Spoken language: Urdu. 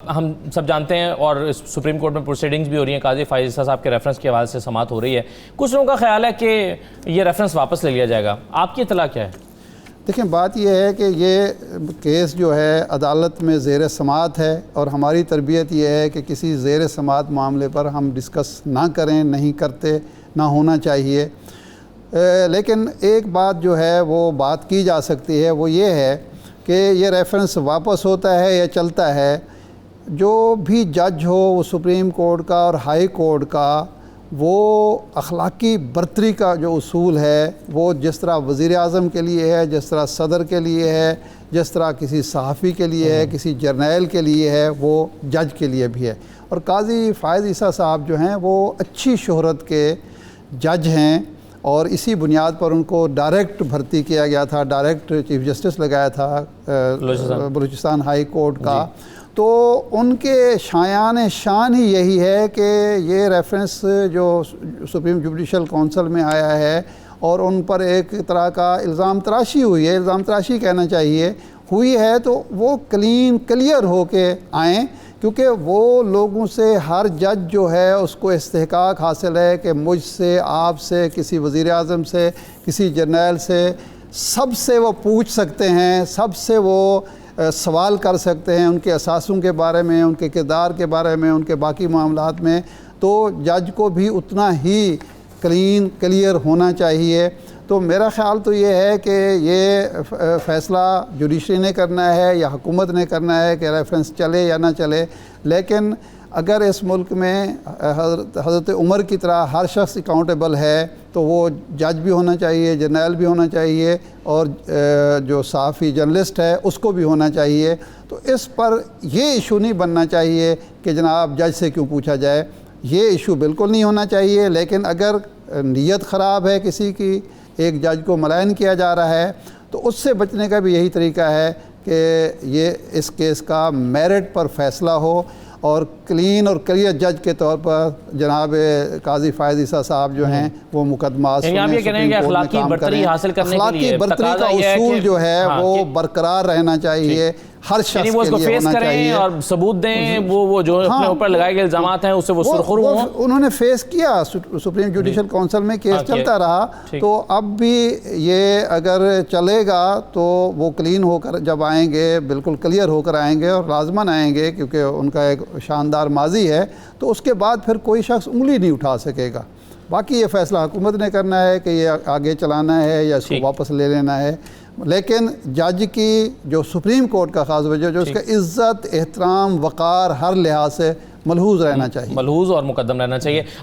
ہم سب جانتے ہیں اور سپریم کورٹ میں پروسیڈنگز بھی ہو رہی ہیں، قاضی فائز عیسیٰ صاحب کے ریفرنس کے حوالے سے سماعت ہو رہی ہے. کچھ لوگوں کا خیال ہے کہ یہ ریفرنس واپس لے لیا جائے گا. آپ کی اطلاع کیا ہے؟ دیکھیں، بات یہ ہے کہ یہ کیس جو ہے عدالت میں زیر سماعت ہے، اور ہماری تربیت یہ ہے کہ کسی زیر سماعت معاملے پر ہم ڈسکس نہ کریں، نہیں کرتے، نہ ہونا چاہیے. لیکن ایک بات جو ہے وہ بات کی جا سکتی ہے، وہ یہ ہے کہ یہ ریفرنس واپس ہوتا ہے یا چلتا ہے. جو بھی جج ہو وہ سپریم کورٹ کا اور ہائی کورٹ کا، وہ اخلاقی برتری کا جو اصول ہے وہ جس طرح وزیر اعظم کے لیے ہے، جس طرح صدر کے لیے ہے، جس طرح کسی صحافی کے لیے ہے، کسی جرنیل کے لیے ہے، وہ جج کے لیے بھی ہے. اور قاضی فائز عیسیٰ صاحب جو ہیں وہ اچھی شہرت کے جج ہیں، اور اسی بنیاد پر ان کو ڈائریکٹ بھرتی کیا گیا تھا، ڈائریکٹ چیف جسٹس لگایا تھا بلوچستان ہائی کورٹ کا. تو ان کے شایان شان ہی یہی ہے کہ یہ ریفرنس جو سپریم جوڈیشل کونسل میں آیا ہے اور ان پر ایک طرح کا الزام تراشی ہوئی ہے، الزام تراشی کہنا چاہیے، ہوئی ہے، تو وہ کلیئر ہو کے آئیں. کیونکہ وہ لوگوں سے ہر جج جو ہے اس کو استحقاق حاصل ہے کہ مجھ سے، آپ سے، کسی وزیر اعظم سے، کسی جرنیل سے، سب سے وہ پوچھ سکتے ہیں، سب سے وہ سوال کر سکتے ہیں ان کے اثاثوں کے بارے میں، ان کے کردار کے بارے میں، ان کے باقی معاملات میں. تو جج کو بھی اتنا ہی کلیئر ہونا چاہیے. تو میرا خیال تو یہ ہے کہ یہ فیصلہ جوڈیشری نے کرنا ہے یا حکومت نے کرنا ہے کہ ریفرنس چلے یا نہ چلے. لیکن اگر اس ملک میں حضرت عمر کی طرح ہر شخص اکاؤنٹیبل ہے تو وہ جج بھی ہونا چاہیے، جرنیل بھی ہونا چاہیے، اور جو صحافی جرنلسٹ ہے اس کو بھی ہونا چاہیے. تو اس پر یہ ایشو نہیں بننا چاہیے کہ جناب جج سے کیوں پوچھا جائے. یہ ایشو بالکل نہیں ہونا چاہیے. لیکن اگر نیت خراب ہے کسی کی، ایک جج کو ملائن کیا جا رہا ہے، تو اس سے بچنے کا بھی یہی طریقہ ہے کہ یہ اس کیس کا میرٹ پر فیصلہ ہو، اور کلین اور کلیئر جج کے طور پر جناب قاضی فائز عیسیٰ صاحب جو ہیں وہ مقدمات یعنی آپ یہ کہہ رہے ہیں کہ اخلاقی برتری حاصل کرنے کے لیے اخلاقی برتری کا اصول جو ہے وہ برقرار رہنا چاہیے، ہر شخص کے لیے ہونا چاہیے. فیس کریں اور ثبوت دیں، وہ جو اپنے اوپر لگائے گئے الزامات ہیں اس سے وہ سرخرو ہوں. انہوں نے فیس کیا، سپریم جوڈیشل کونسل میں کیس چلتا رہا. تو اب بھی یہ اگر چلے گا تو وہ کلین ہو کر جب آئیں گے، بالکل کلیئر ہو کر آئیں گے، اور لازماً آئیں گے کیونکہ ان کا ایک شاندار ماضی ہے. تو اس کے بعد پھر کوئی شخص انگلی نہیں اٹھا سکے گا. باقی یہ فیصلہ حکومت نے کرنا ہے کہ یہ آگے چلانا ہے یا اس کو واپس لے لینا ہے. لیکن جج کی جو سپریم کورٹ کا خاص وجہ جو اس کا عزت، احترام، وقار ہر لحاظ سے ملحوظ رہنا چاہیے، ملحوظ اور مقدم رہنا چاہیے.